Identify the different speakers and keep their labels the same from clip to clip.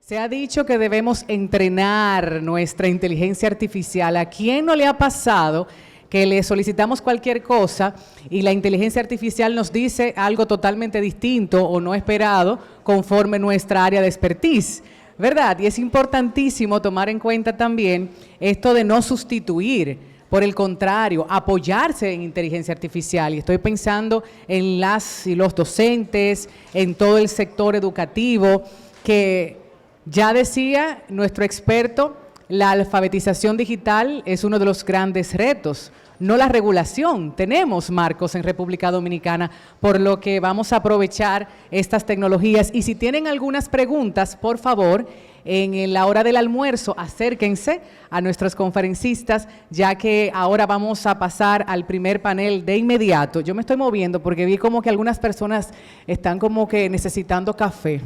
Speaker 1: Se ha dicho que debemos entrenar nuestra inteligencia artificial. ¿A quién no le ha pasado que le solicitamos cualquier cosa y la inteligencia artificial nos dice algo totalmente distinto o no esperado conforme nuestra área de expertise? ¿Verdad? Y es importantísimo tomar en cuenta también esto de no sustituir, por el contrario, apoyarse en inteligencia artificial. Y estoy pensando en las y los docentes, en todo el sector educativo, que ya decía nuestro experto, la alfabetización digital es uno de los grandes retos, no la regulación. Tenemos marcos en República Dominicana, por lo que vamos a aprovechar estas tecnologías. Y si tienen algunas preguntas, por favor, en la hora del almuerzo, acérquense a nuestros conferencistas, ya que ahora vamos a pasar al primer panel de inmediato. Yo me estoy moviendo porque vi como que algunas personas están como que necesitando café.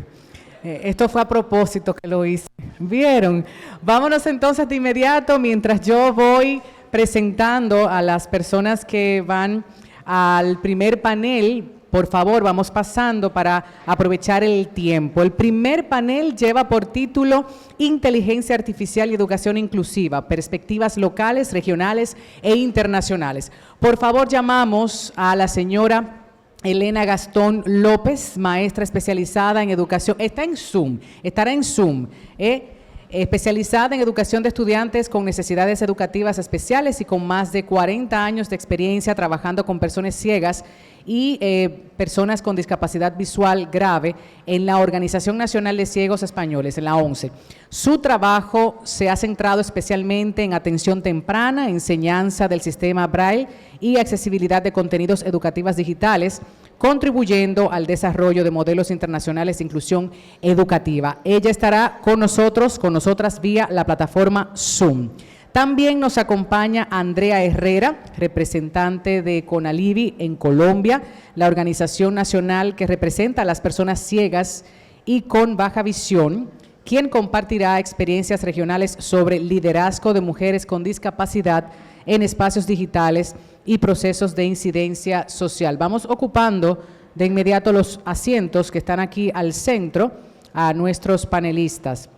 Speaker 1: Esto fue a propósito que lo hice. ¿Vieron? Vámonos entonces de inmediato mientras yo voy presentando a las personas que van al primer panel. Por favor, vamos pasando para aprovechar el tiempo. El primer panel lleva por título Inteligencia Artificial y Educación Inclusiva, perspectivas locales, regionales e internacionales. Por favor, llamamos a la señora Elena Gastón López, maestra especializada en educación, estará en Zoom, especializada en educación de estudiantes con necesidades educativas especiales y con más de 40 años de experiencia trabajando con personas ciegas y personas con discapacidad visual grave en la Organización Nacional de Ciegos Españoles, en la ONCE. Su trabajo se ha centrado especialmente en atención temprana, enseñanza del sistema Braille y accesibilidad de contenidos educativos digitales, contribuyendo al desarrollo de modelos internacionales de inclusión educativa. Ella estará con nosotras vía la plataforma Zoom. También nos acompaña Andrea Herrera, representante de CONALIVI en Colombia, la organización nacional que representa a las personas ciegas y con baja visión, quien compartirá experiencias regionales sobre liderazgo de mujeres con discapacidad en espacios digitales y procesos de incidencia social. Vamos ocupando de inmediato los asientos que están aquí al centro a nuestros panelistas.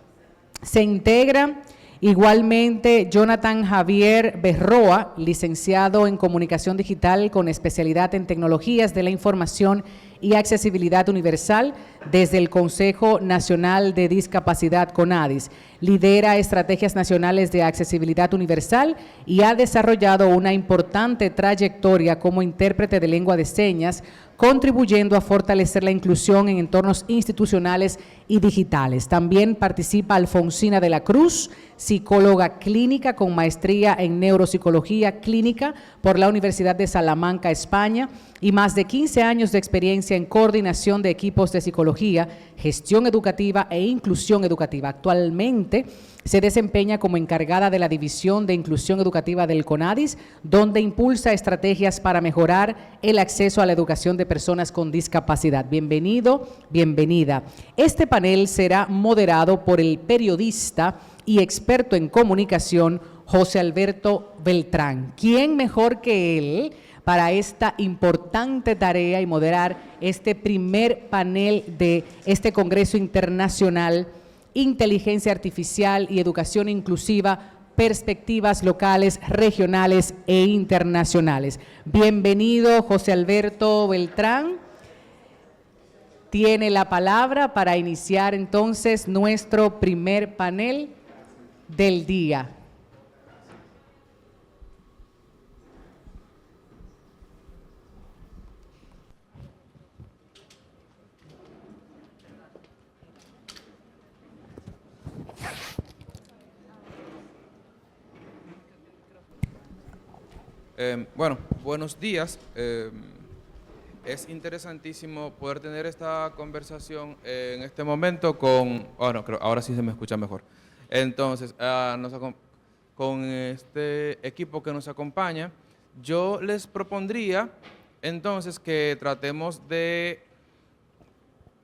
Speaker 1: Se integra igualmente Jonathan Javier Berroa, licenciado en Comunicación Digital con especialidad en Tecnologías de la Información y Accesibilidad Universal desde el Consejo Nacional de Discapacidad CONADIS. Lidera estrategias nacionales de accesibilidad universal y ha desarrollado una importante trayectoria como intérprete de lengua de señas, contribuyendo a fortalecer la inclusión en entornos institucionales y digitales. También participa Alfonsina de la Cruz, psicóloga clínica con maestría en neuropsicología clínica por la Universidad de Salamanca, España, y más de 15 años de experiencia en coordinación de equipos de psicología, gestión educativa e inclusión educativa. Actualmente se desempeña como encargada de la División de Inclusión Educativa del CONADIS, donde impulsa estrategias para mejorar el acceso a la educación de personas con discapacidad. Bienvenido, bienvenida. Este panel será moderado por el periodista y experto en comunicación José Alberto Beltrán. ¿Quién mejor que él para esta importante tarea y moderar este primer panel de este Congreso Internacional Inteligencia Artificial y Educación Inclusiva, perspectivas locales, regionales e internacionales? Bienvenido, José Alberto Beltrán. Tiene la palabra para iniciar entonces nuestro primer panel del día.
Speaker 2: Bueno, buenos días. Es interesantísimo poder tener esta conversación en este momento con... Bueno, creo, ahora sí se me escucha mejor. Entonces, con este equipo que nos acompaña, yo les propondría entonces que tratemos de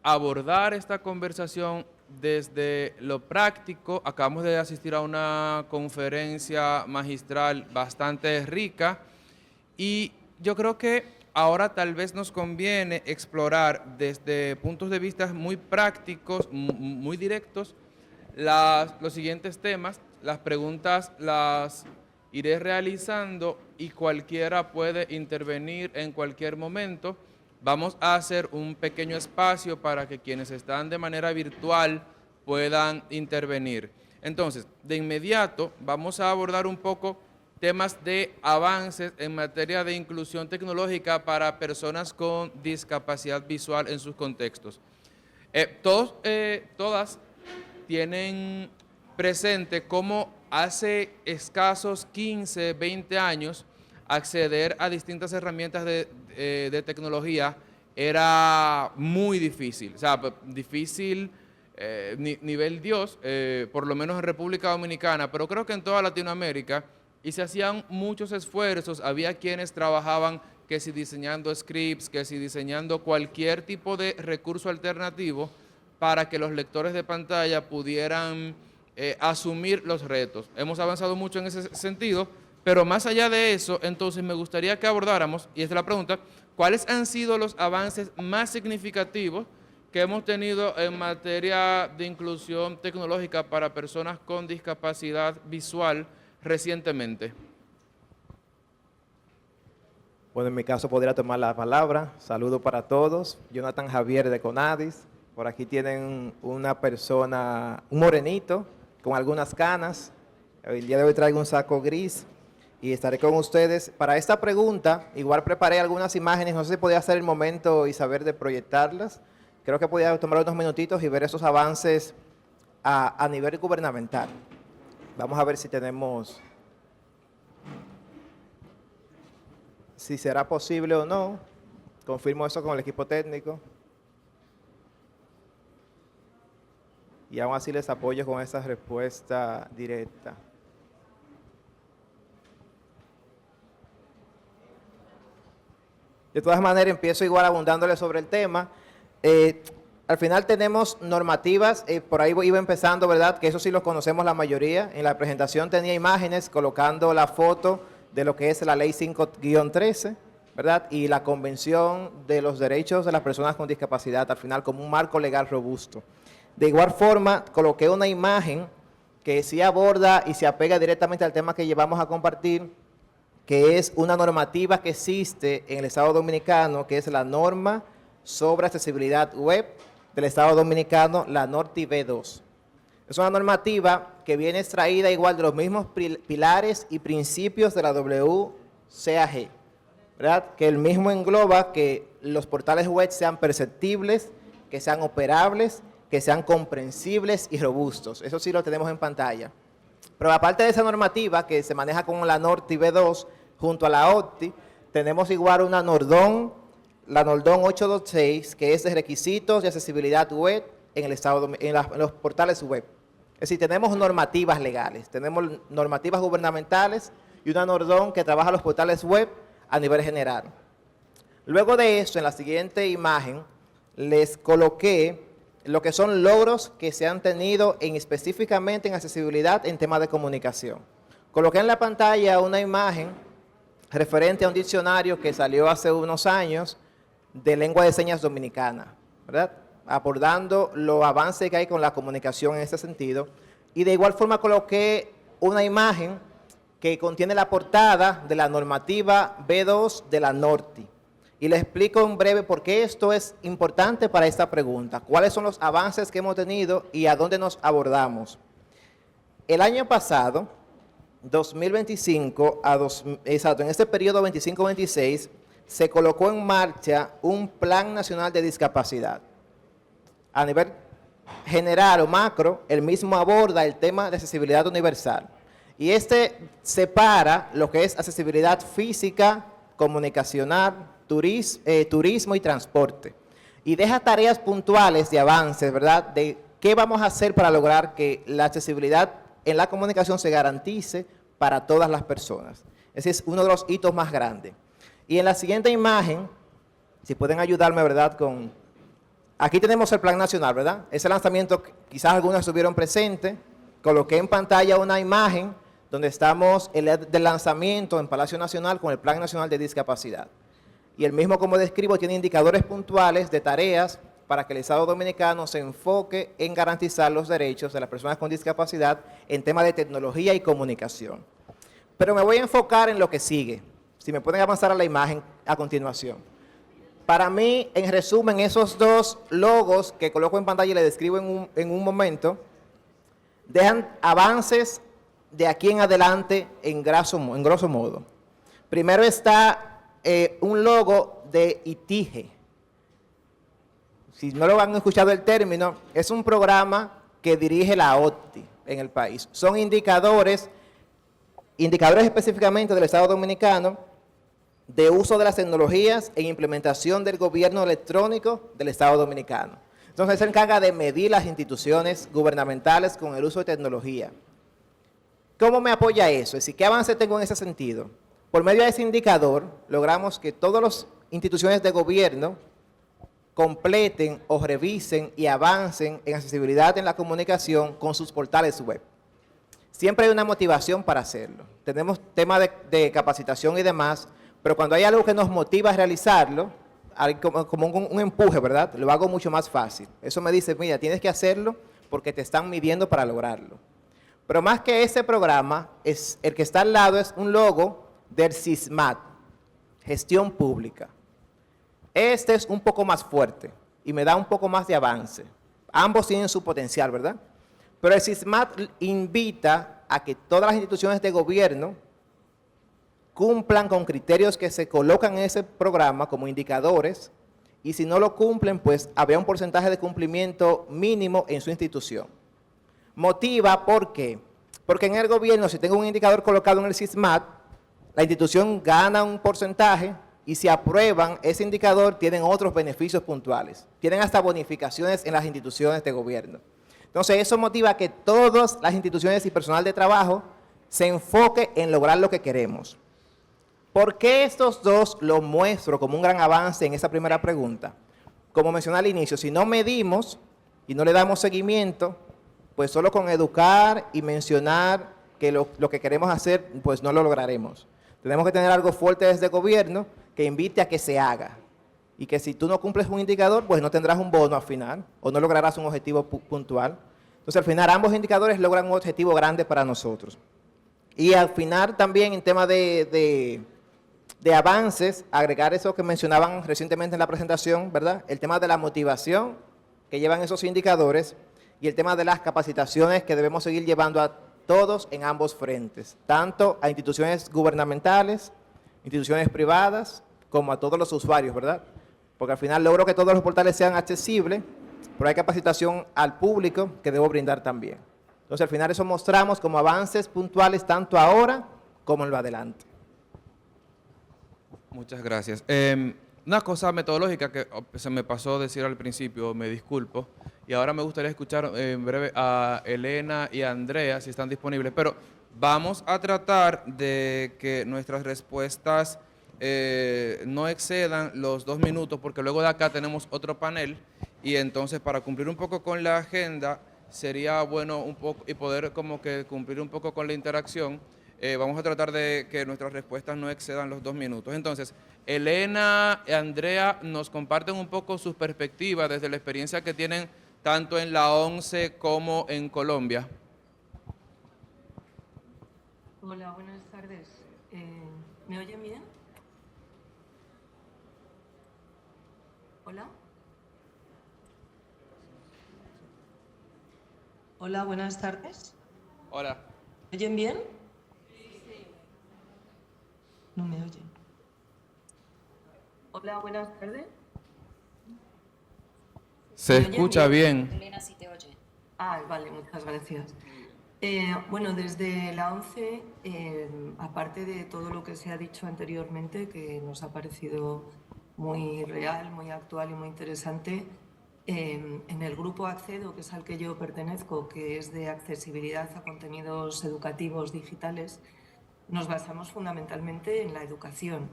Speaker 2: abordar esta conversación desde lo práctico. Acabamos de asistir a una conferencia magistral bastante rica y yo creo que ahora tal vez nos conviene explorar desde puntos de vista muy prácticos, muy directos, Los siguientes temas, las preguntas las iré realizando y cualquiera puede intervenir en cualquier momento. Vamos a hacer un pequeño espacio para que quienes están de manera virtual puedan intervenir. Entonces, de inmediato vamos a abordar un poco temas de avances en materia de inclusión tecnológica para personas con discapacidad visual en sus contextos. Todas tienen presente cómo hace escasos 15, 20 años acceder a distintas herramientas de tecnología era muy difícil, o sea, difícil nivel Dios, por lo menos en República Dominicana, pero creo que en toda Latinoamérica, y se hacían muchos esfuerzos, había quienes trabajaban que si diseñando scripts, que si diseñando cualquier tipo de recurso alternativo para que los lectores de pantalla pudieran asumir los retos. Hemos avanzado mucho en ese sentido, pero más allá de eso, entonces me gustaría que abordáramos, y esta es la pregunta, ¿cuáles han sido los avances más significativos que hemos tenido en materia de inclusión tecnológica para personas con discapacidad visual recientemente?
Speaker 3: Bueno, en mi caso podría tomar la palabra. Saludo para todos. Jonathan Javier de Conadis. Por aquí tienen una persona, un morenito, con algunas canas. El día de hoy traigo un saco gris y estaré con ustedes. Para esta pregunta, igual preparé algunas imágenes. No sé si podía ser el momento, Isabel, de proyectarlas. Creo que podía tomar unos minutitos y ver esos avances a nivel gubernamental. Vamos a ver si tenemos, si será posible o no. Confirmo eso con el equipo técnico. Y aún así les apoyo con esa respuesta directa. De todas maneras, empiezo igual abundándole sobre el tema. Al final tenemos normativas, por ahí iba empezando, ¿verdad? Que eso sí lo conocemos la mayoría. En la presentación tenía imágenes colocando la foto de lo que es la Ley 5-13, ¿verdad? Y la Convención de los Derechos de las Personas con Discapacidad, al final como un marco legal robusto. De igual forma, coloqué una imagen que sí aborda y se apega directamente al tema que llevamos a compartir, que es una normativa que existe en el Estado Dominicano, que es la norma sobre accesibilidad web del Estado Dominicano, la NORTI V2. Es una normativa que viene extraída igual de los mismos pilares y principios de la WCAG, ¿verdad? Que el mismo engloba que los portales web sean perceptibles, que sean operables, que sean comprensibles y robustos. Eso sí lo tenemos en pantalla. Pero aparte de esa normativa que se maneja con la NORTI V2 junto a la OTI, tenemos igual una NORDON, la NORDON 826, que es de requisitos de accesibilidad web en el estado, en los portales web. Es decir, tenemos normativas legales, tenemos normativas gubernamentales y una NORDON que trabaja los portales web a nivel general. Luego de eso, en la siguiente imagen, les coloqué lo que son logros que se han tenido específicamente en accesibilidad en temas de comunicación. Coloqué en la pantalla una imagen referente a un diccionario que salió hace unos años de lengua de señas dominicana, ¿verdad? Abordando los avances que hay con la comunicación en ese sentido. Y de igual forma coloqué una imagen que contiene la portada de la normativa B2 de la NORTI. Y les explico en breve por qué esto es importante para esta pregunta. ¿Cuáles son los avances que hemos tenido y a dónde nos abordamos? El año pasado, 2025, exacto, en este periodo 25-26, se colocó en marcha un Plan Nacional de Discapacidad. A nivel general o macro, el mismo aborda el tema de accesibilidad universal. Y este separa lo que es accesibilidad física, comunicacional, turismo y transporte. Y deja tareas puntuales de avances, ¿verdad? De qué vamos a hacer para lograr que la accesibilidad en la comunicación se garantice para todas las personas. Ese es uno de los hitos más grandes. Y en la siguiente imagen, si pueden ayudarme, ¿verdad? Aquí tenemos el Plan Nacional, ¿verdad? Ese lanzamiento, quizás algunos estuvieron presentes. Coloqué en pantalla una imagen donde estamos el del lanzamiento en Palacio Nacional con el Plan Nacional de Discapacidad. Y el mismo, como describo, tiene indicadores puntuales de tareas para que el Estado Dominicano se enfoque en garantizar los derechos de las personas con discapacidad en temas de tecnología y comunicación. Pero me voy a enfocar en lo que sigue. Si me pueden avanzar a la imagen a continuación. Para mí, en resumen, esos dos logos que coloco en pantalla y les describo en un momento, dejan avances de aquí en adelante en grosso modo. Primero está un logo de ITIGE. Si no lo han escuchado el término, es un programa que dirige la OTI en el país. Son indicadores específicamente del Estado Dominicano de uso de las tecnologías e implementación del gobierno electrónico del Estado Dominicano. Entonces, se encarga de medir las instituciones gubernamentales con el uso de tecnología. ¿Cómo me apoya eso? Es decir, ¿qué avance tengo en ese sentido? Por medio de ese indicador, logramos que todas las instituciones de gobierno completen o revisen y avancen en accesibilidad en la comunicación con sus portales web. Siempre hay una motivación para hacerlo. Tenemos temas de capacitación y demás, pero cuando hay algo que nos motiva a realizarlo, hay como un empuje, ¿verdad? Lo hago mucho más fácil. Eso me dice, mira, tienes que hacerlo porque te están midiendo para lograrlo. Pero más que ese programa, el que está al lado es un logo del SISMAT, Gestión Pública. Este es un poco más fuerte y me da un poco más de avance. Ambos tienen su potencial, ¿verdad? Pero el SISMAT invita a que todas las instituciones de gobierno cumplan con criterios que se colocan en ese programa como indicadores, y si no lo cumplen, pues habría un porcentaje de cumplimiento mínimo en su institución. Motiva, ¿por qué? Porque en el gobierno, si tengo un indicador colocado en el SISMAT, la institución gana un porcentaje, y si aprueban ese indicador, tienen otros beneficios puntuales. Tienen hasta bonificaciones en las instituciones de gobierno. Entonces, eso motiva a que todas las instituciones y personal de trabajo se enfoque en lograr lo que queremos. ¿Por qué estos dos los muestro como un gran avance en esa primera pregunta? Como mencioné al inicio, si no medimos y no le damos seguimiento, pues solo con educar y mencionar que lo que queremos hacer, pues no lo lograremos. Tenemos que tener algo fuerte desde el gobierno que invite a que se haga. Y que si tú no cumples un indicador, pues no tendrás un bono al final, o no lograrás un objetivo puntual. Entonces, al final, ambos indicadores logran un objetivo grande para nosotros. Y al final, también, en tema de avances, agregar eso que mencionaban recientemente en la presentación, ¿verdad? El tema de la motivación que llevan esos indicadores y el tema de las capacitaciones que debemos seguir llevando a todos en ambos frentes, tanto a instituciones gubernamentales, instituciones privadas, como a todos los usuarios, ¿verdad? Porque al final logro que todos los portales sean accesibles, pero hay capacitación al público que debo brindar también. Entonces, al final eso mostramos como avances puntuales tanto ahora como en lo adelante.
Speaker 2: Muchas gracias. Una cosa metodológica que se me pasó decir al principio, me disculpo, y ahora me gustaría escuchar en breve a Elena y a Andrea, si están disponibles, pero vamos a tratar de que nuestras respuestas no excedan los 2 minutos, porque luego de acá tenemos otro panel, y entonces para cumplir un poco con la agenda, sería bueno un poco, y poder como que cumplir un poco con la interacción, vamos a tratar de que nuestras respuestas no excedan los 2 minutos. Entonces, Elena y Andrea nos comparten un poco sus perspectivas desde la experiencia que tienen tanto en la ONCE como en Colombia.
Speaker 4: Hola, buenas tardes. ¿Me oyen bien? Hola. Hola, buenas tardes.
Speaker 2: Hola.
Speaker 4: ¿Me oyen bien? No me oyen. Hola, buenas tardes.
Speaker 2: Se escucha bien.
Speaker 5: Elena, sí te oye.
Speaker 4: Ah, vale, muchas gracias. Bueno, desde la ONCE, aparte de todo lo que se ha dicho anteriormente, que nos ha parecido muy real, muy actual y muy interesante, en el grupo Accedo, que es al que yo pertenezco, que es de accesibilidad a contenidos educativos digitales, nos basamos fundamentalmente en la educación.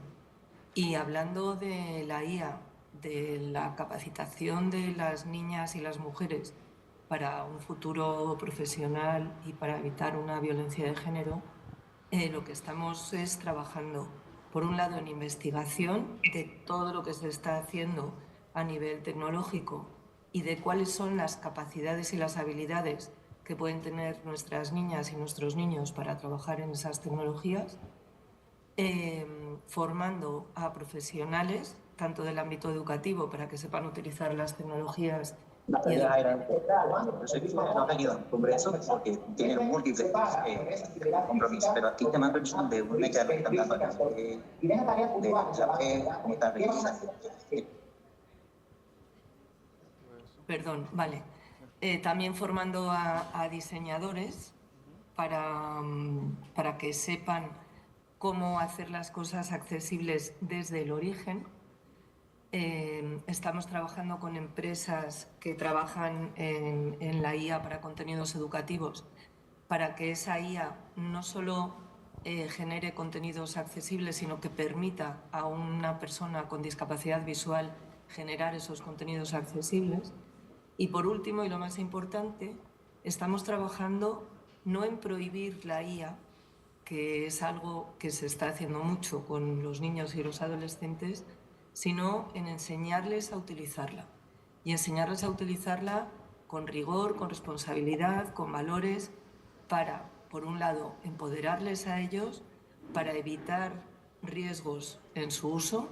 Speaker 4: Y hablando de la IA, de la capacitación de las niñas y las mujeres para un futuro profesional y para evitar una violencia de género, lo que estamos es trabajando, por un lado, en investigación de todo lo que se está haciendo a nivel tecnológico y de cuáles son las capacidades y las habilidades que pueden tener nuestras niñas y nuestros niños para trabajar en esas tecnologías, formando a profesionales, tanto del ámbito educativo, para que sepan utilizar las tecnologías.
Speaker 5: Yo sé que no ha venido al Congreso porque tiene múltiples compromisos, pero aquí te mando el Zoom de una que me están dando acá, de la fe, cómo está Regina.
Speaker 4: Perdón, vale. También formando a diseñadores para que sepan cómo hacer las cosas accesibles desde el origen. Estamos trabajando con empresas que trabajan en la IA para contenidos educativos, para que esa IA no solo genere contenidos accesibles, sino que permita a una persona con discapacidad visual generar esos contenidos accesibles. Y por último, y lo más importante, estamos trabajando no en prohibir la IA, que es algo que se está haciendo mucho con los niños y los adolescentes, sino en enseñarles a utilizarla. Y enseñarles a utilizarla con rigor, con responsabilidad, con valores, para, por un lado, empoderarles a ellos, para evitar riesgos en su uso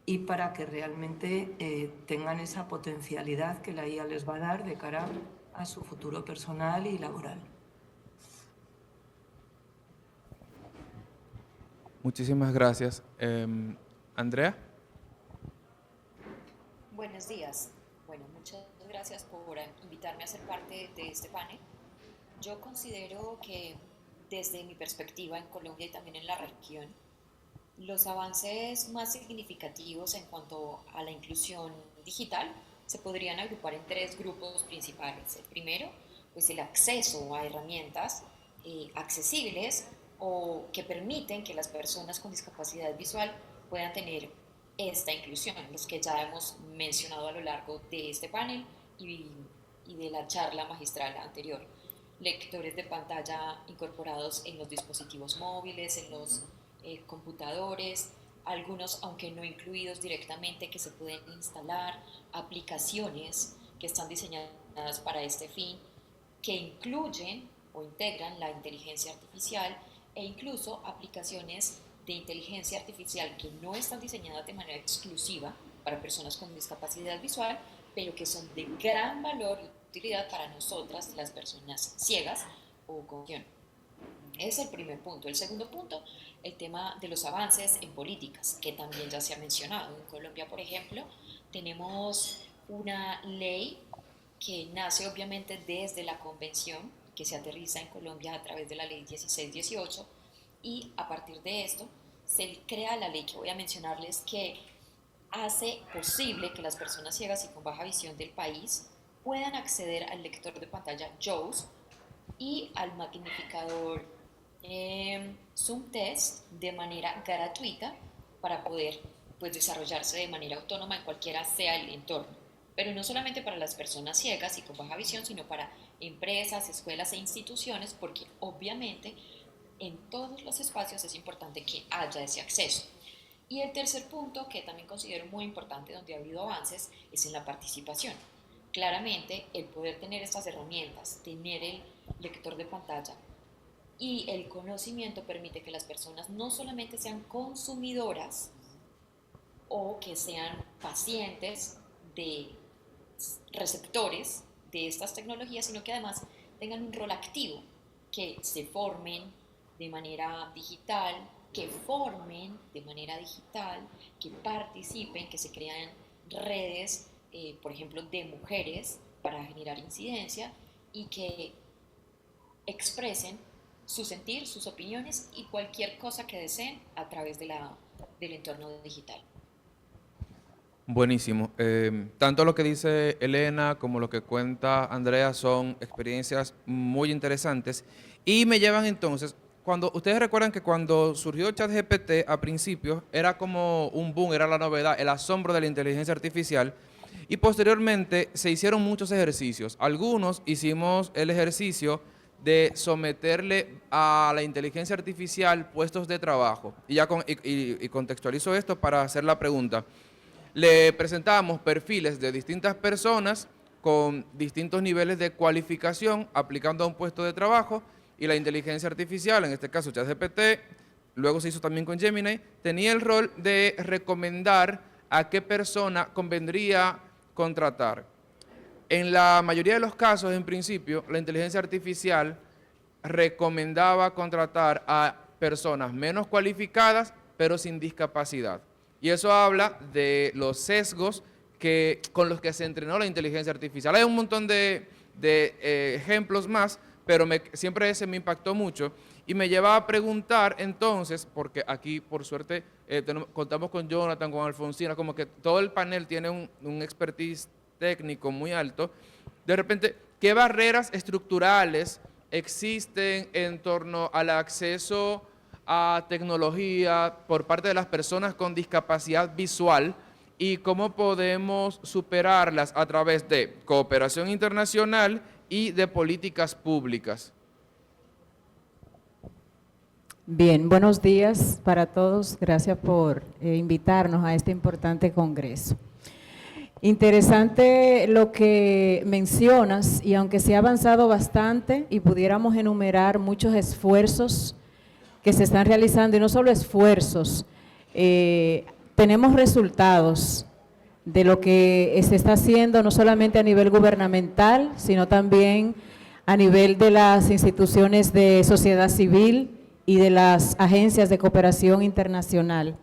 Speaker 4: y para que realmente tengan esa potencialidad que la IA les va a dar de cara a su futuro personal y laboral.
Speaker 2: Muchísimas gracias. Andrea.
Speaker 6: Buenos días. Bueno, muchas gracias por invitarme a ser parte de este panel. Yo considero que desde mi perspectiva en Colombia y también en la región, los avances más significativos en cuanto a la inclusión digital se podrían agrupar en tres grupos principales. El primero, pues el acceso a herramientas accesibles o que permiten que las personas con discapacidad visual puedan tener esta inclusión, los que ya hemos mencionado a lo largo de este panel y de la charla magistral anterior. Lectores de pantalla incorporados en los dispositivos móviles, en los computadores, algunos aunque no incluidos directamente que se pueden instalar, aplicaciones que están diseñadas para este fin, que incluyen o integran la inteligencia artificial e incluso aplicaciones de inteligencia artificial que no están diseñadas de manera exclusiva para personas con discapacidad visual, pero que son de gran valor y utilidad para nosotras, las personas ciegas o con visión. Ese es el primer punto. El segundo punto, el tema de los avances en políticas, que también ya se ha mencionado. En Colombia, por ejemplo, tenemos una ley que nace obviamente desde la convención, que se aterriza en Colombia a través de la ley 1618, y a partir de esto se crea la ley que voy a mencionarles, que hace posible que las personas ciegas y con baja visión del país puedan acceder al lector de pantalla JAWS y al magnificador Zoom Test de manera gratuita para poder pues, desarrollarse de manera autónoma en cualquiera sea el entorno. Pero no solamente para las personas ciegas y con baja visión, sino para empresas, escuelas e instituciones, porque obviamente en todos los espacios es importante que haya ese acceso. Y el tercer punto, que también considero muy importante, donde ha habido avances, es en la participación. Claramente, el poder tener estas herramientas, tener el lector de pantalla y el conocimiento permite que las personas no solamente sean consumidoras o que sean pacientes de receptores de estas tecnologías, sino que además tengan un rol activo, que se formen de manera digital, que formen de manera digital, que participen, que se crean redes, por ejemplo, de mujeres para generar incidencia y que expresen su sentir, sus opiniones y cualquier cosa que deseen a través del entorno digital.
Speaker 2: Buenísimo. Tanto lo que dice Elena como lo que cuenta Andrea son experiencias muy interesantes y me llevan entonces, cuando ustedes recuerdan que cuando surgió ChatGPT a principios era como un boom, era la novedad, el asombro de la inteligencia artificial y posteriormente se hicieron muchos ejercicios. Algunos hicimos el ejercicio de someterle a la inteligencia artificial puestos de trabajo y contextualizo esto para hacer la pregunta. Le presentábamos perfiles de distintas personas con distintos niveles de cualificación aplicando a un puesto de trabajo, y la inteligencia artificial, en este caso ChatGPT, luego se hizo también con Gemini, tenía el rol de recomendar a qué persona convendría contratar. En la mayoría de los casos, en principio, la inteligencia artificial recomendaba contratar a personas menos cualificadas, pero sin discapacidad. Y eso habla de los sesgos con los que se entrenó la inteligencia artificial. Hay un montón de ejemplos más, pero siempre ese me impactó mucho y me lleva a preguntar entonces, porque aquí por suerte contamos con Jonathan, con Alfonsina, como que todo el panel tiene un expertise técnico muy alto. De repente, ¿qué barreras estructurales existen en torno al acceso a tecnología por parte de las personas con discapacidad visual y cómo podemos superarlas a través de cooperación internacional y de políticas públicas?
Speaker 7: Bien, buenos días para todos. Gracias por invitarnos a este importante congreso. Interesante lo que mencionas, y aunque se ha avanzado bastante y pudiéramos enumerar muchos esfuerzos que se están realizando, y no solo esfuerzos, tenemos resultados de lo que se está haciendo no solamente a nivel gubernamental, sino también a nivel de las instituciones de sociedad civil y de las agencias de cooperación internacional.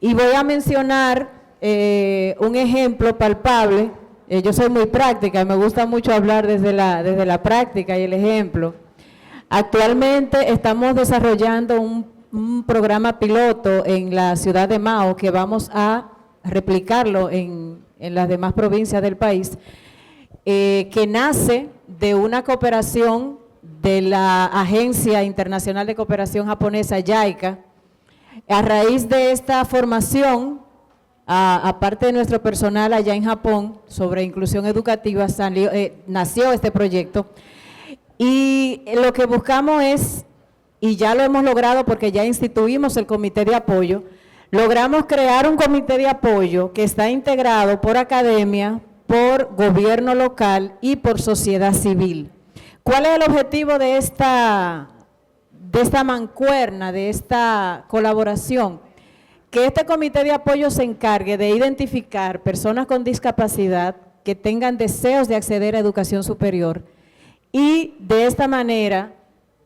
Speaker 7: Y voy a mencionar un ejemplo palpable. Yo soy muy práctica, me gusta mucho hablar desde la práctica y el ejemplo. Actualmente estamos desarrollando un programa piloto en la ciudad de Mao que vamos a replicarlo en las demás provincias del país, que nace de una cooperación de la Agencia Internacional de Cooperación Japonesa, JICA. A raíz de esta formación, aparte de nuestro personal allá en Japón sobre inclusión educativa, nació este proyecto. Y lo que buscamos es, y ya lo hemos logrado porque ya instituimos el comité de apoyo, logramos crear un comité de apoyo que está integrado por academia, por gobierno local y por sociedad civil. ¿Cuál es el objetivo de esta mancuerna, de esta colaboración? Que este comité de apoyo se encargue de identificar personas con discapacidad que tengan deseos de acceder a educación superior y de esta manera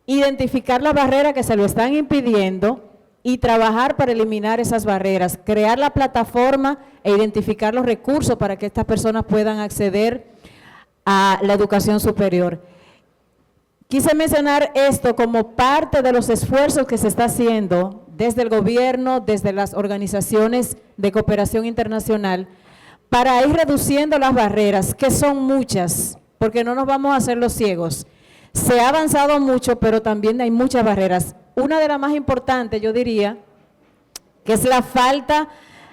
Speaker 7: identificar las barreras que se lo están impidiendo y trabajar para eliminar esas barreras, crear la plataforma e identificar los recursos para que estas personas puedan acceder a la educación superior. Quise mencionar esto como parte de los esfuerzos que se está haciendo desde el gobierno, desde las organizaciones de cooperación internacional, para ir reduciendo las barreras, que son muchas, porque no nos vamos a hacer los ciegos. Se ha avanzado mucho, pero también hay muchas barreras. Una de las más importantes, yo diría, que es la falta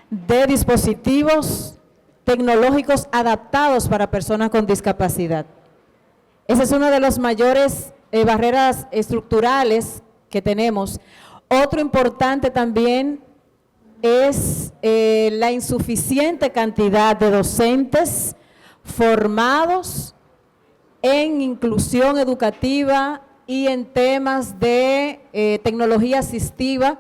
Speaker 7: de dispositivos tecnológicos adaptados para personas con discapacidad. Esa es una de las mayores barreras estructurales que tenemos. Otro importante también es la insuficiente cantidad de docentes formados en inclusión educativa y en temas de tecnología asistiva.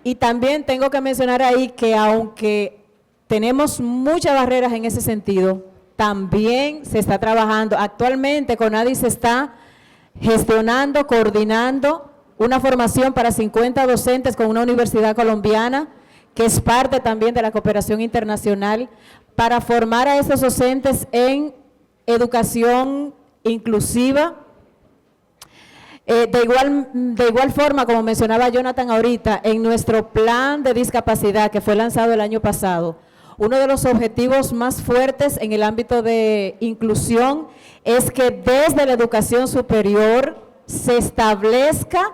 Speaker 7: Y también tengo que mencionar ahí que aunque tenemos muchas barreras en ese sentido, también se está trabajando. Actualmente CONADI se está gestionando, coordinando una formación para 50 docentes con una universidad colombiana, que es parte también de la cooperación internacional, para formar a esos docentes en educación inclusiva. De igual forma, como mencionaba Jonathan ahorita, en nuestro plan de discapacidad que fue lanzado el año pasado, uno de los objetivos más fuertes en el ámbito de inclusión es que desde la educación superior se establezca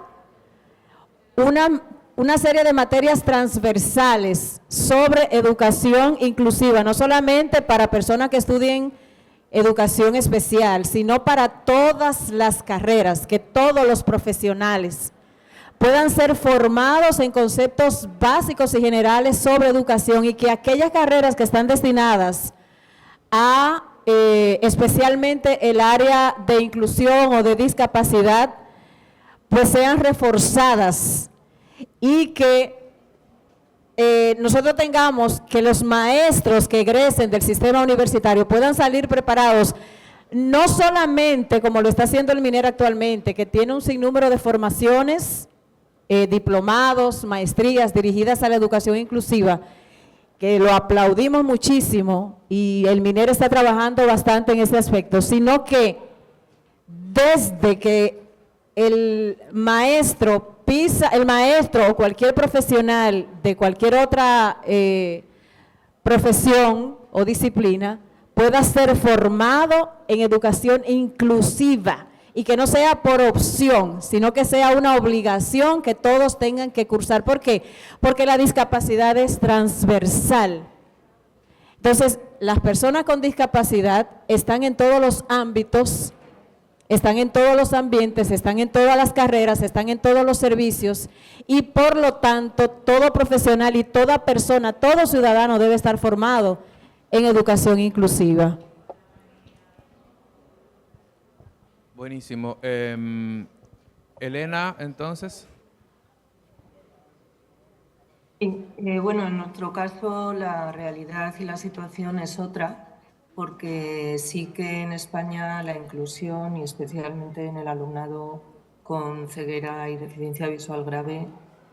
Speaker 7: una serie de materias transversales sobre educación inclusiva, no solamente para personas que estudien educación especial, sino para todas las carreras, que todos los profesionales puedan ser formados en conceptos básicos y generales sobre educación, y que aquellas carreras que están destinadas a especialmente el área de inclusión o de discapacidad, pues sean reforzadas y que nosotros tengamos que los maestros que egresen del sistema universitario puedan salir preparados, no solamente como lo está haciendo el MINER actualmente, que tiene un sinnúmero de formaciones, diplomados, maestrías dirigidas a la educación inclusiva, que lo aplaudimos muchísimo y el MINER está trabajando bastante en ese aspecto, sino que desde que el maestro o cualquier profesional de cualquier otra profesión o disciplina pueda ser formado en educación inclusiva y que no sea por opción, sino que sea una obligación que todos tengan que cursar. ¿Por qué? Porque la discapacidad es transversal. Entonces, las personas con discapacidad están en todos los ámbitos, están en todos los ambientes, están en todas las carreras, están en todos los servicios y por lo tanto todo profesional y toda persona, todo ciudadano debe estar formado en educación inclusiva.
Speaker 2: Buenísimo. Elena, entonces.
Speaker 4: Bueno, en nuestro caso la realidad y la situación es otra, porque sí que en España la inclusión y especialmente en el alumnado con ceguera y deficiencia visual grave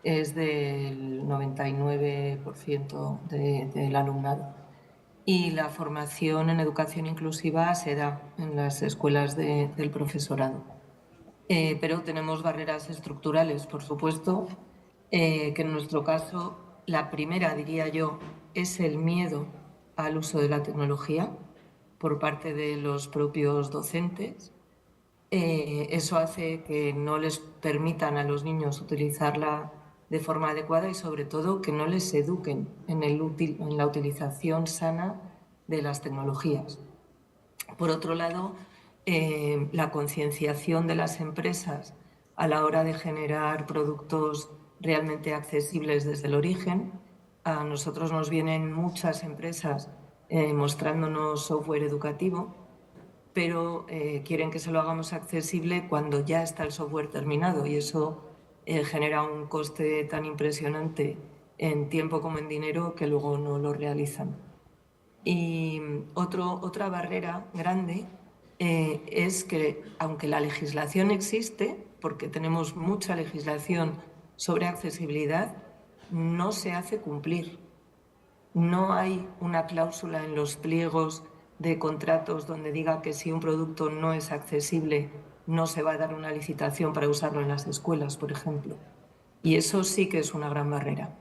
Speaker 4: es del 99% del alumnado. Y la formación en educación inclusiva se da en las escuelas del profesorado. Pero tenemos barreras estructurales, por supuesto, que en nuestro caso la primera, diría yo, es el miedo al uso de la tecnología por parte de los propios docentes. Eso hace que no les permitan a los niños utilizarla de forma adecuada y sobre todo que no les eduquen en la utilización sana de las tecnologías. Por otro lado, la concienciación de las empresas a la hora de generar productos realmente accesibles desde el origen. A nosotros nos vienen muchas empresas mostrándonos software educativo, pero quieren que se lo hagamos accesible cuando ya está el software terminado y eso genera un coste tan impresionante en tiempo como en dinero que luego no lo realizan. Y otra barrera grande es que, aunque la legislación existe, porque tenemos mucha legislación sobre accesibilidad, no se hace cumplir. No hay una cláusula en los pliegos de contratos donde diga que si un producto no es accesible no se va a dar una licitación para usarlo en las escuelas, por ejemplo. Y eso sí que es una gran barrera.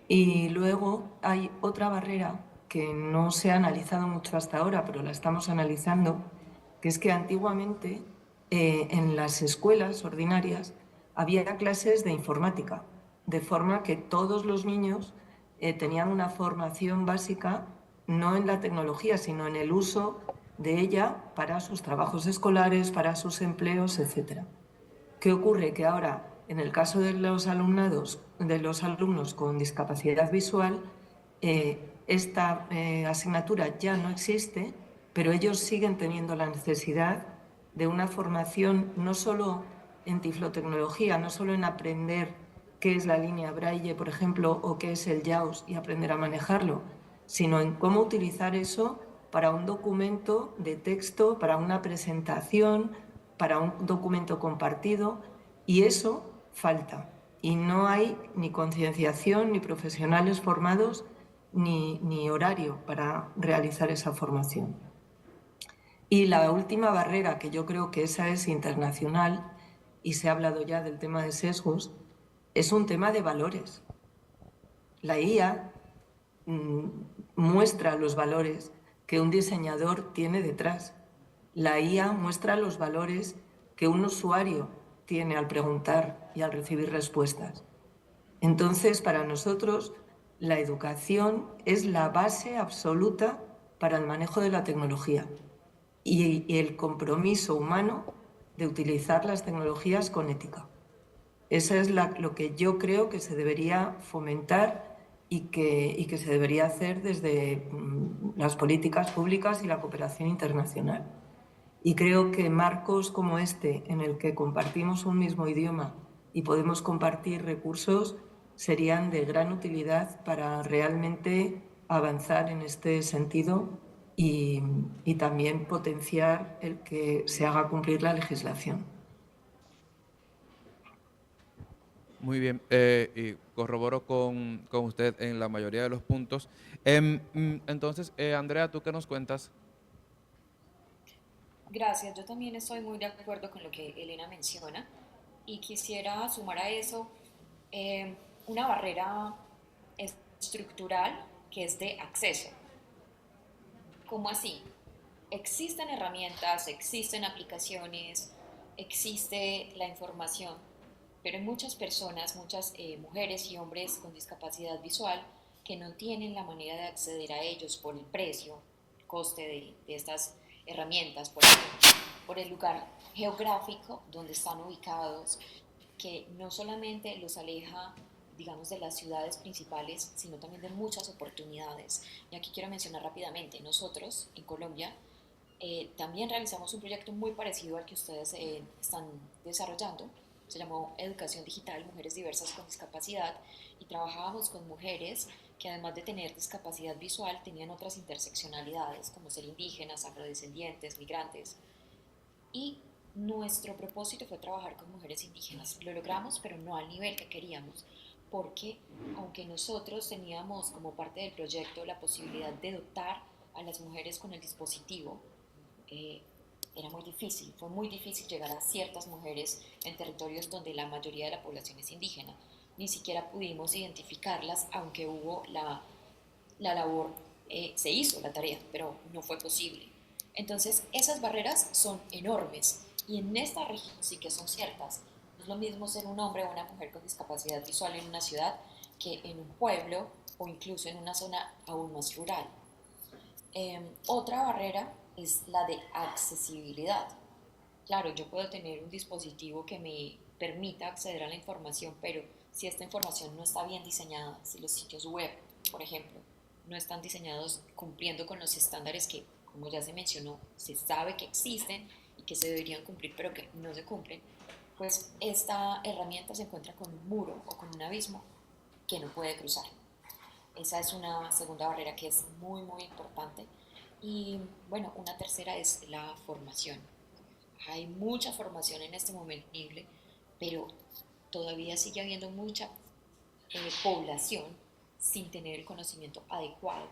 Speaker 4: Y luego hay otra barrera que no se ha analizado mucho hasta ahora, pero la estamos analizando, que es que antiguamente en las escuelas ordinarias había clases de informática, de forma que todos los niños tenían una formación básica no en la tecnología, sino en el uso de ella para sus trabajos escolares, para sus empleos, etc. ¿Qué ocurre? Que ahora, en el caso de los alumnos con discapacidad visual, esta asignatura ya no existe, pero ellos siguen teniendo la necesidad de una formación no solo en tiflotecnología, no solo en aprender qué es la línea Braille, por ejemplo, o qué es el JAWS y aprender a manejarlo, sino en cómo utilizar eso para un documento de texto, para una presentación, para un documento compartido, y eso falta. Y no hay ni concienciación, ni profesionales formados, ni horario para realizar esa formación. Y la última barrera, que yo creo que esa es internacional, y se ha hablado ya del tema de sesgos, es un tema de valores. La IA muestra los valores que un diseñador tiene detrás. La IA muestra los valores que un usuario tiene al preguntar y al recibir respuestas. Entonces, para nosotros, la educación es la base absoluta para el manejo de la tecnología y el compromiso humano de utilizar las tecnologías con ética. Eso es lo que yo creo que se debería fomentar y que se debería hacer desde las políticas públicas y la cooperación internacional. Y creo que marcos como este, en el que compartimos un mismo idioma y podemos compartir recursos, serían de gran utilidad para realmente avanzar en este sentido y también potenciar el que se haga cumplir la legislación.
Speaker 2: Muy bien, y corroboro con usted en la mayoría de los puntos. Entonces, Andrea, ¿tú qué nos cuentas?
Speaker 6: Gracias, yo también estoy muy de acuerdo con lo que Elena menciona y quisiera sumar a eso una barrera estructural que es de acceso. ¿Cómo así? Existen herramientas, existen aplicaciones, existe la información, pero hay muchas personas, muchas mujeres y hombres con discapacidad visual que no tienen la manera de acceder a ellos por el precio, el coste de estas herramientas, por el lugar geográfico donde están ubicados, que no solamente los aleja, digamos, de las ciudades principales, sino también de muchas oportunidades. Y aquí quiero mencionar rápidamente, nosotros en Colombia también realizamos un proyecto muy parecido al que ustedes están desarrollando. Se llamó Educación Digital, Mujeres Diversas con Discapacidad, y trabajábamos con mujeres que además de tener discapacidad visual tenían otras interseccionalidades como ser indígenas, afrodescendientes, migrantes. Y nuestro propósito fue trabajar con mujeres indígenas. Lo logramos, pero no al nivel que queríamos, porque aunque nosotros teníamos como parte del proyecto la posibilidad de dotar a las mujeres con el dispositivo, era muy difícil, fue muy difícil llegar a ciertas mujeres en territorios donde la mayoría de la población es indígena. Ni siquiera pudimos identificarlas, aunque hubo la labor, se hizo la tarea, pero no fue posible. Entonces, esas barreras son enormes y en esta región sí que son ciertas. No es lo mismo ser un hombre o una mujer con discapacidad visual en una ciudad que en un pueblo o incluso en una zona aún más rural. Otra barrera es la de accesibilidad. Claro, yo puedo tener un dispositivo que me permita acceder a la información, pero si esta información no está bien diseñada, si los sitios web, por ejemplo, no están diseñados cumpliendo con los estándares que, como ya se mencionó, se sabe que existen y que se deberían cumplir, pero que no se cumplen, pues esta herramienta se encuentra con un muro o con un abismo que no puede cruzar. Esa es una segunda barrera que es muy, muy importante. Y bueno, una tercera es la formación. Hay mucha formación en este momento disponible, pero todavía sigue habiendo mucha población sin tener el conocimiento adecuado.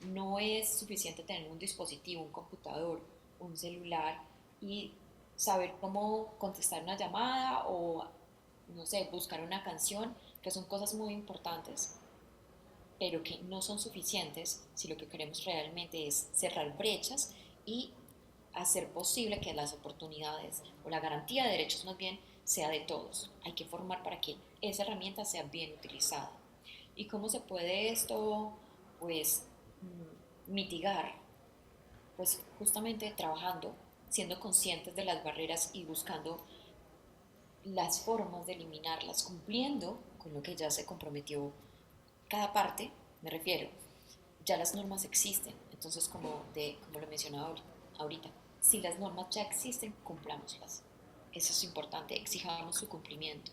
Speaker 6: No es suficiente tener un dispositivo, un computador, un celular y saber cómo contestar una llamada o, no sé, buscar una canción, que son cosas muy importantes, pero que no son suficientes si lo que queremos realmente es cerrar brechas y hacer posible que las oportunidades o la garantía de derechos más bien sea de todos. Hay que formar para que esa herramienta sea bien utilizada. ¿Y cómo se puede esto, pues, mitigar? Pues justamente trabajando, siendo conscientes de las barreras y buscando las formas de eliminarlas, cumpliendo con lo que ya se comprometió cada parte. Me refiero, ya las normas existen, entonces como lo mencionaba ahorita, si las normas ya existen, cumplámoslas. Eso es importante, exijamos su cumplimiento.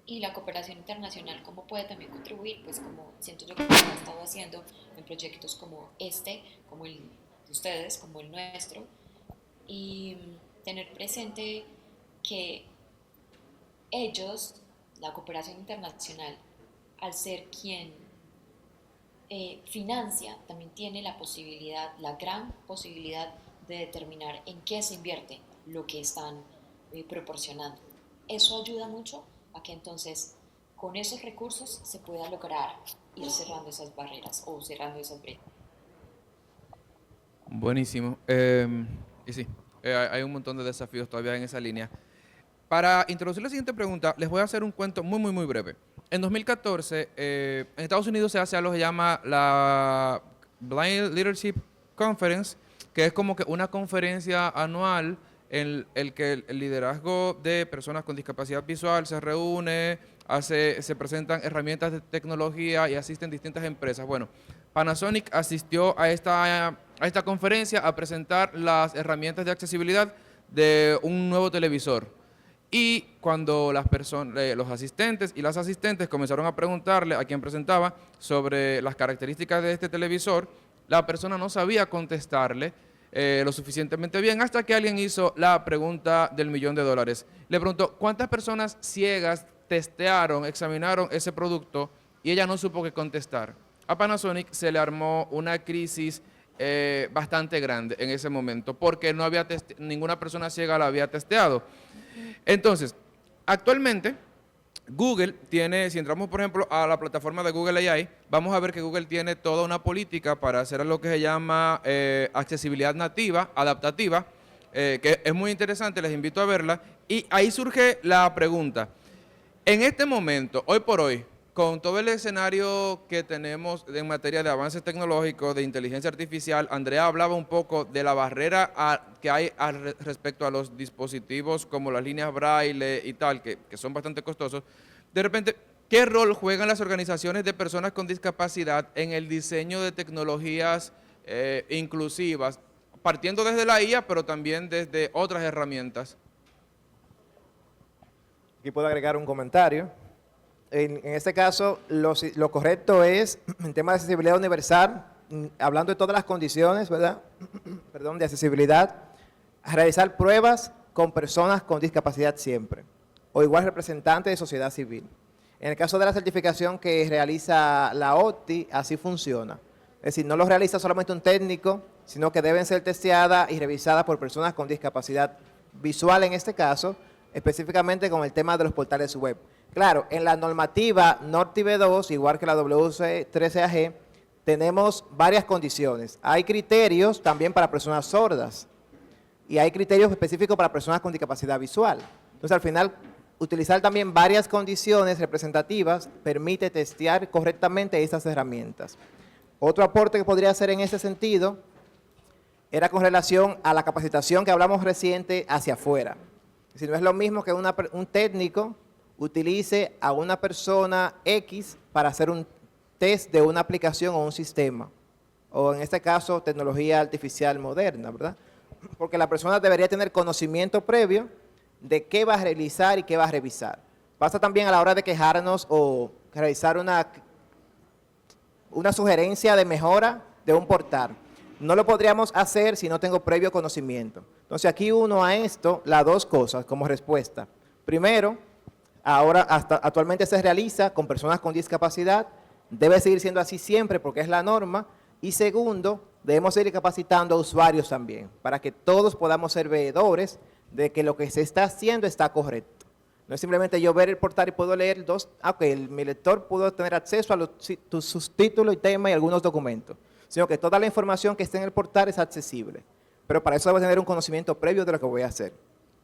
Speaker 6: Y la cooperación internacional, ¿cómo puede también contribuir? Pues como siento yo que lo han estado haciendo en proyectos como este, como el de ustedes, como el nuestro, y tener presente que ellos, la cooperación internacional, al ser quien financia, también tiene la posibilidad, la gran posibilidad de determinar en qué se invierte lo que están proporcionando. Eso ayuda mucho a que entonces con esos recursos se pueda lograr ir cerrando esas barreras o cerrando esas brechas.
Speaker 2: Buenísimo. Y sí, hay un montón de desafíos todavía en esa línea. Para introducir la siguiente pregunta, les voy a hacer un cuento muy, muy, muy breve. En 2014, en Estados Unidos se hace algo que se llama la Blind Leadership Conference, que es como que una conferencia anual en el que el liderazgo de personas con discapacidad visual se reúne, se presentan herramientas de tecnología y asisten distintas empresas. Bueno, Panasonic asistió a esta conferencia a presentar las herramientas de accesibilidad de un nuevo televisor. Y cuando los asistentes y las asistentes comenzaron a preguntarle a quien presentaba sobre las características de este televisor, la persona no sabía contestarle lo suficientemente bien hasta que alguien hizo la pregunta del $1.000.000. Le preguntó, ¿cuántas personas ciegas testearon, examinaron ese producto? Y ella no supo qué contestar. A Panasonic se le armó una crisis bastante grande en ese momento porque no había ninguna persona ciega la había testeado. Entonces, actualmente Google tiene, si entramos por ejemplo a la plataforma de Google AI, vamos a ver que Google tiene toda una política para hacer lo que se llama accesibilidad nativa, adaptativa, que es muy interesante, les invito a verla. Y ahí surge la pregunta, en este momento, hoy por hoy, con todo el escenario que tenemos en materia de avances tecnológicos, de inteligencia artificial, Andrea hablaba un poco de la barrera que hay respecto a los dispositivos como las líneas braille y tal, que son bastante costosos. De repente, ¿qué rol juegan las organizaciones de personas con discapacidad en el diseño de tecnologías inclusivas, partiendo desde la IA, pero también desde otras herramientas?
Speaker 3: Aquí puedo agregar un comentario. En este caso, lo correcto es, en tema de accesibilidad universal, hablando de todas las condiciones, ¿verdad? Perdón, de accesibilidad, realizar pruebas con personas con discapacidad siempre, o igual representantes de sociedad civil. En el caso de la certificación que realiza la OTI, así funciona. Es decir, no lo realiza solamente un técnico, sino que deben ser testeadas y revisadas por personas con discapacidad visual, en este caso, específicamente con el tema de los portales web. Claro, en la normativa NORTIV2, igual que la WC13AG, tenemos varias condiciones. Hay criterios también para personas sordas y hay criterios específicos para personas con discapacidad visual. Entonces, al final, utilizar también varias condiciones representativas permite testear correctamente estas herramientas. Otro aporte que podría hacer en ese sentido era con relación a la capacitación que hablamos reciente hacia afuera. Si no es lo mismo que un técnico utilice a una persona X para hacer un test de una aplicación o un sistema, o en este caso tecnología artificial moderna, ¿verdad? Porque la persona debería tener conocimiento previo de qué va a realizar y qué va a revisar. Pasa también a la hora de quejarnos o realizar una sugerencia de mejora de un portal. No lo podríamos hacer si no tengo previo conocimiento. Entonces aquí uno a esto, las dos cosas como respuesta. Primero, actualmente se realiza con personas con discapacidad, debe seguir siendo así siempre porque es la norma. Y segundo, debemos seguir capacitando a usuarios también, para que todos podamos ser veedores de que lo que se está haciendo está correcto. No es simplemente yo ver el portal y puedo leer mi lector pudo tener acceso a sus títulos y temas y algunos documentos, sino que toda la información que esté en el portal es accesible. Pero para eso debo tener un conocimiento previo de lo que voy a hacer.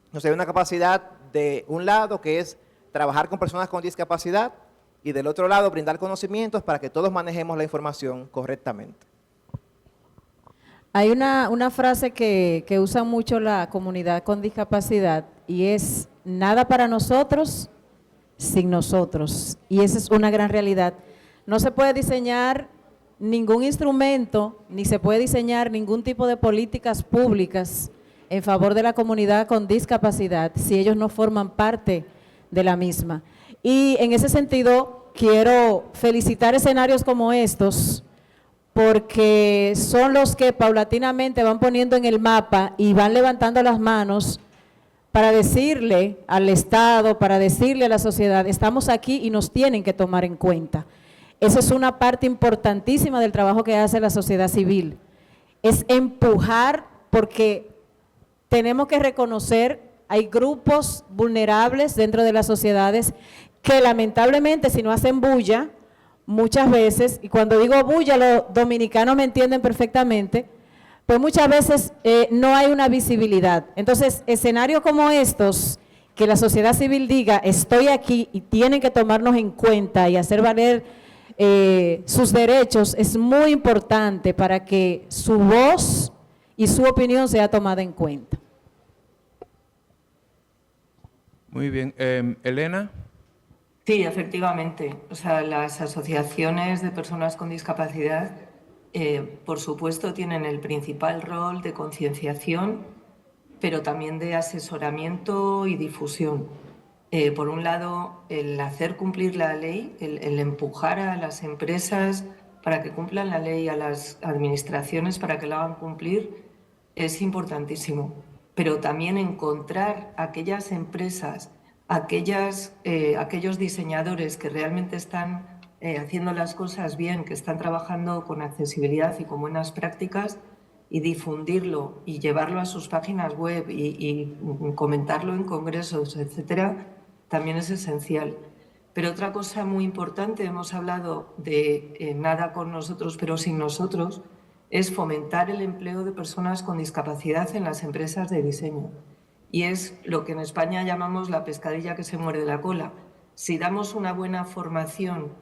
Speaker 3: Entonces hay una capacidad de un lado que es trabajar con personas con discapacidad y del otro lado brindar conocimientos para que todos manejemos la información correctamente.
Speaker 7: Hay una frase que usa mucho la comunidad con discapacidad y es nada para nosotros sin nosotros. Y esa es una gran realidad. No se puede diseñar ningún instrumento, ni se puede diseñar ningún tipo de políticas públicas en favor de la comunidad con discapacidad si ellos no forman parte de la misma. Y en ese sentido quiero felicitar escenarios como estos porque son los que paulatinamente van poniendo en el mapa y van levantando las manos para decirle al Estado, para decirle a la sociedad, estamos aquí y nos tienen que tomar en cuenta. Esa es una parte importantísima del trabajo que hace la sociedad civil, es empujar porque tenemos que reconocer, hay grupos vulnerables dentro de las sociedades que lamentablemente si no hacen bulla, muchas veces, y cuando digo bulla los dominicanos me entienden perfectamente, pues muchas veces no hay una visibilidad. Entonces, escenarios como estos, que la sociedad civil diga, estoy aquí y tienen que tomarnos en cuenta y hacer valer sus derechos, es muy importante para que su voz y su opinión sea tomada en cuenta.
Speaker 2: Muy bien. Elena.
Speaker 4: Sí, efectivamente. O sea, las asociaciones de personas con discapacidad, por supuesto, tienen el principal rol de concienciación, pero también de asesoramiento y difusión. Por un lado, el hacer cumplir la ley, el empujar a las empresas para que cumplan la ley, a las administraciones para que la hagan cumplir, es importantísimo. Pero también encontrar aquellas empresas, aquellos diseñadores que realmente están haciendo las cosas bien, que están trabajando con accesibilidad y con buenas prácticas, y difundirlo y llevarlo a sus páginas web y comentarlo en congresos, etcétera, también es esencial. Pero otra cosa muy importante, hemos hablado de nada con nosotros pero sin nosotros, es fomentar el empleo de personas con discapacidad en las empresas de diseño. Y es lo que en España llamamos la pescadilla que se muerde la cola. Si damos una buena formación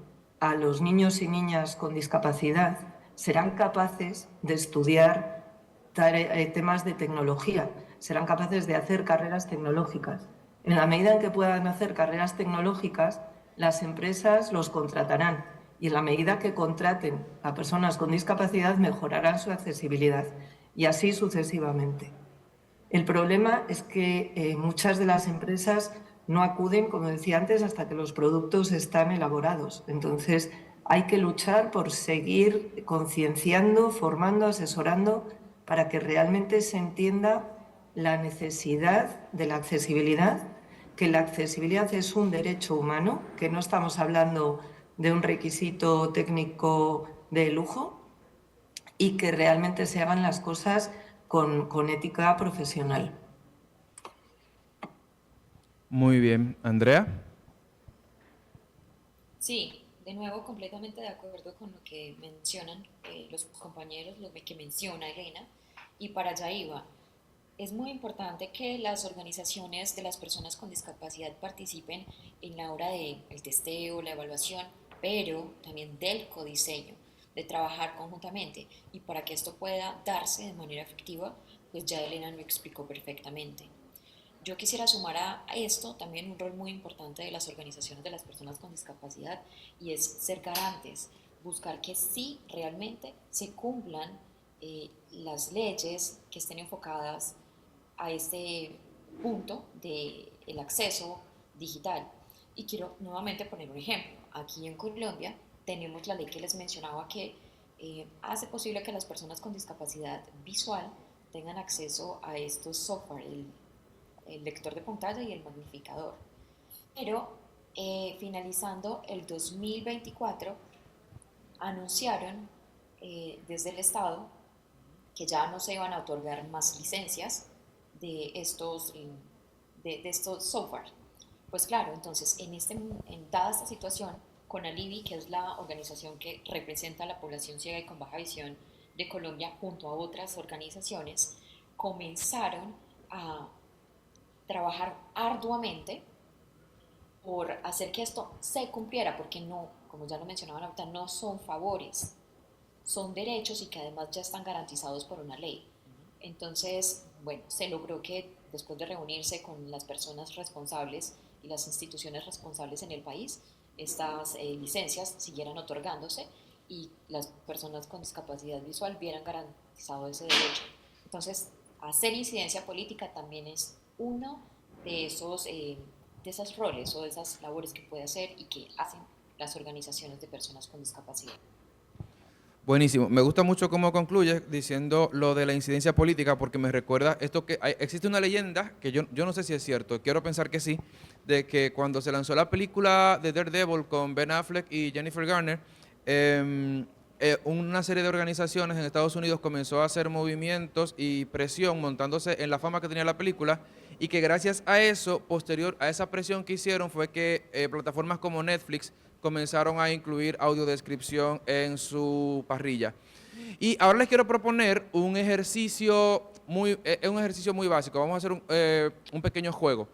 Speaker 4: a los niños y niñas con discapacidad, serán capaces de estudiar temas de tecnología, serán capaces de hacer carreras tecnológicas. En la medida en que puedan hacer carreras tecnológicas, las empresas los contratarán y en la medida que contraten a personas con discapacidad mejorarán su accesibilidad y así sucesivamente. El problema es que muchas de las empresas no acuden, como decía antes, hasta que los productos están elaborados. Entonces, hay que luchar por seguir concienciando, formando, asesorando, para que realmente se entienda la necesidad de la accesibilidad, que la accesibilidad es un derecho humano, que no estamos hablando de un requisito técnico de lujo, y que realmente se hagan las cosas con ética profesional.
Speaker 2: Muy bien. Andrea.
Speaker 6: Sí, de nuevo completamente de acuerdo con lo que mencionan los compañeros, lo que menciona Elena, y para allá iba. Es muy importante que las organizaciones de las personas con discapacidad participen en la hora del testeo, la evaluación, pero también del codiseño, de trabajar conjuntamente. Y para que esto pueda darse de manera efectiva, pues ya Elena lo explicó perfectamente. Yo quisiera sumar a esto también un rol muy importante de las organizaciones de las personas con discapacidad, y es ser garantes, buscar que sí realmente se cumplan las leyes que estén enfocadas a este punto del acceso digital. Y quiero nuevamente poner un ejemplo. Aquí en Colombia tenemos la ley que les mencionaba que hace posible que las personas con discapacidad visual tengan acceso a estos software, el lector de pantalla y el magnificador. Pero finalizando el 2024, anunciaron desde el Estado que ya no se iban a otorgar más licencias de estos software. Pues claro, entonces, dada esta situación, CONALIVI, que es la organización que representa a la población ciega y con baja visión de Colombia, junto a otras organizaciones, comenzaron a trabajar arduamente por hacer que esto se cumpliera, porque no, como ya lo mencionaban ahorita, no son favores, son derechos y que además ya están garantizados por una ley. Entonces, bueno, se logró que después de reunirse con las personas responsables y las instituciones responsables en el país, estas licencias siguieran otorgándose y las personas con discapacidad visual vieran garantizado ese derecho. Entonces, hacer incidencia política también es uno de esos roles o de esas labores que puede hacer y que hacen las organizaciones de personas con discapacidad.
Speaker 2: Buenísimo. Me gusta mucho cómo concluye diciendo lo de la incidencia política, porque me recuerda esto que existe una leyenda, que yo no sé si es cierto, quiero pensar que sí, de que cuando se lanzó la película de Daredevil con Ben Affleck y Jennifer Garner, una serie de organizaciones en Estados Unidos comenzó a hacer movimientos y presión montándose en la fama que tenía la película, y que gracias a eso, posterior a esa presión que hicieron, fue que plataformas como Netflix comenzaron a incluir audiodescripción en su parrilla. Y ahora les quiero proponer un ejercicio muy básico. Vamos a hacer un pequeño juego.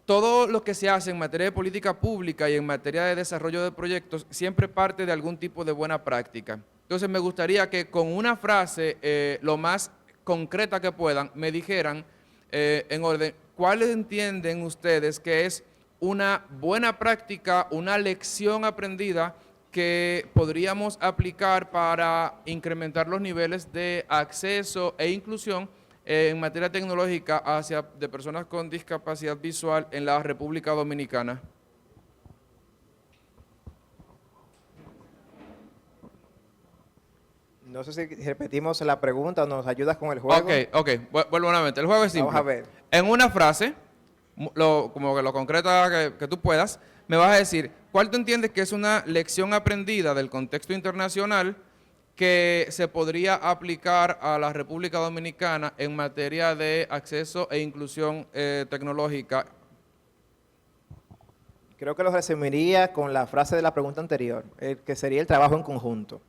Speaker 2: Todo lo que se hace en materia de política pública y en materia de desarrollo de proyectos siempre parte de algún tipo de buena práctica. Entonces me gustaría que con una frase lo más concreta que puedan me dijeran en orden ¿cuál entienden ustedes que es una buena práctica, una lección aprendida que podríamos aplicar para incrementar los niveles de acceso e inclusión en materia tecnológica de personas con discapacidad visual en la República Dominicana?
Speaker 3: No sé si repetimos la pregunta o nos ayudas con el juego.
Speaker 2: Ok, vuelvo nuevamente. El juego es simple.
Speaker 3: Vamos a ver.
Speaker 2: En una frase, como que lo concreta que tú puedas, me vas a decir, ¿cuál tú entiendes que es una lección aprendida del contexto internacional que se podría aplicar a la República Dominicana en materia de acceso e inclusión tecnológica?
Speaker 3: Creo que lo resumiría con la frase de la pregunta anterior, que sería el trabajo en conjunto.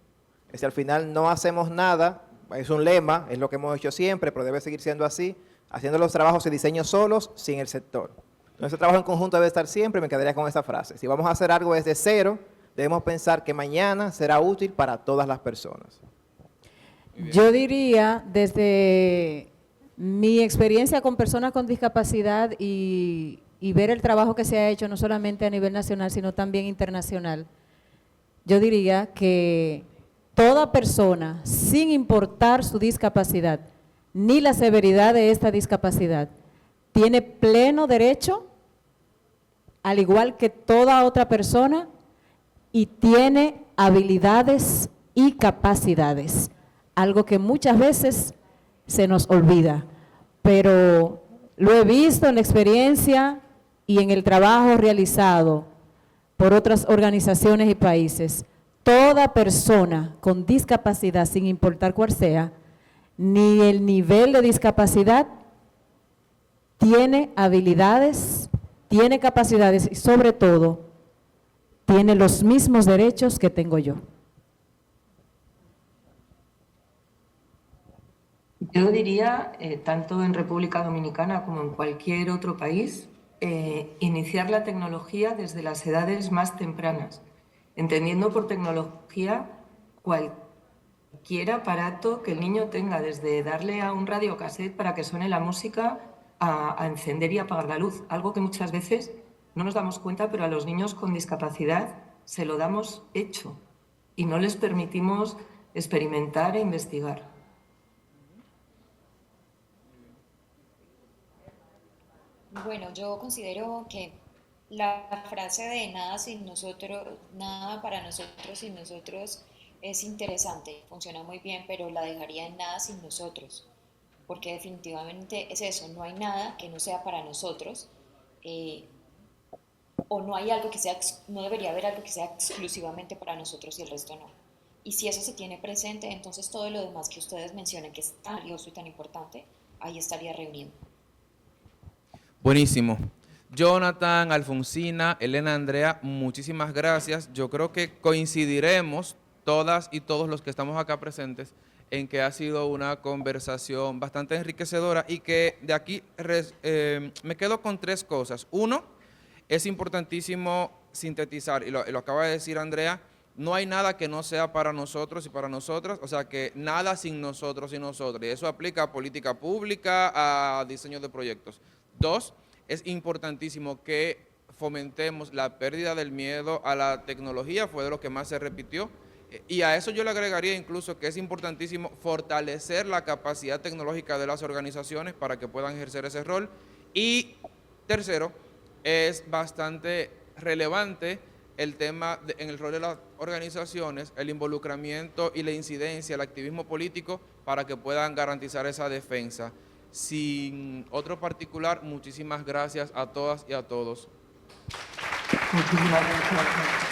Speaker 3: Si al final no hacemos nada, es un lema, es lo que hemos hecho siempre, pero debe seguir siendo así, haciendo los trabajos y diseños solos, sin el sector. Nuestro trabajo en conjunto debe estar siempre, me quedaría con esa frase. Si vamos a hacer algo desde cero, debemos pensar que mañana será útil para todas las personas.
Speaker 7: Yo diría, desde mi experiencia con personas con discapacidad y ver el trabajo que se ha hecho no solamente a nivel nacional, sino también internacional, yo diría que toda persona, sin importar su discapacidad, ni la severidad de esta discapacidad, tiene pleno derecho, al igual que toda otra persona, y tiene habilidades y capacidades, algo que muchas veces se nos olvida, pero lo he visto en la experiencia y en el trabajo realizado por otras organizaciones y países. Toda persona con discapacidad, sin importar cuál sea, ni el nivel de discapacidad, tiene habilidades, tiene capacidades y sobre todo, tiene los mismos derechos que tengo yo.
Speaker 4: Yo diría, tanto en República Dominicana como en cualquier otro país, iniciar la tecnología desde las edades más tempranas, entendiendo por tecnología cualquier aparato que el niño tenga, desde darle a un radiocassette para que suene la música a encender y apagar la luz, algo que muchas veces no nos damos cuenta, pero a los niños con discapacidad se lo damos hecho y no les permitimos experimentar e investigar.
Speaker 6: Bueno, yo considero que la frase de nada sin nosotros, nada para nosotros sin nosotros es interesante, funciona muy bien, pero la dejaría en nada sin nosotros, porque definitivamente es eso, no hay nada que no sea para nosotros, o no hay algo que sea, no debería haber algo que sea exclusivamente para nosotros y el resto no. Y si eso se tiene presente, entonces todo lo demás que ustedes mencionan que es tan valioso y tan importante, ahí estaría reunido.
Speaker 2: Buenísimo. Jonathan, Alfonsina, Elena, Andrea, muchísimas gracias. Yo creo que coincidiremos todas y todos los que estamos acá presentes en que ha sido una conversación bastante enriquecedora y que de aquí me quedo con tres cosas. Uno, es importantísimo sintetizar, y lo acaba de decir Andrea, no hay nada que no sea para nosotros y para nosotras, o sea que nada sin nosotros y nosotras. Y eso aplica a política pública, a diseño de proyectos. Dos, es importantísimo que fomentemos la pérdida del miedo a la tecnología, fue de lo que más se repitió. Y a eso yo le agregaría incluso que es importantísimo fortalecer la capacidad tecnológica de las organizaciones para que puedan ejercer ese rol. Y tercero, es bastante relevante el tema en el rol de las organizaciones, el involucramiento y la incidencia, el activismo político para que puedan garantizar esa defensa. Sin otro particular, muchísimas gracias a todas y a todos.
Speaker 4: Muchísimas gracias.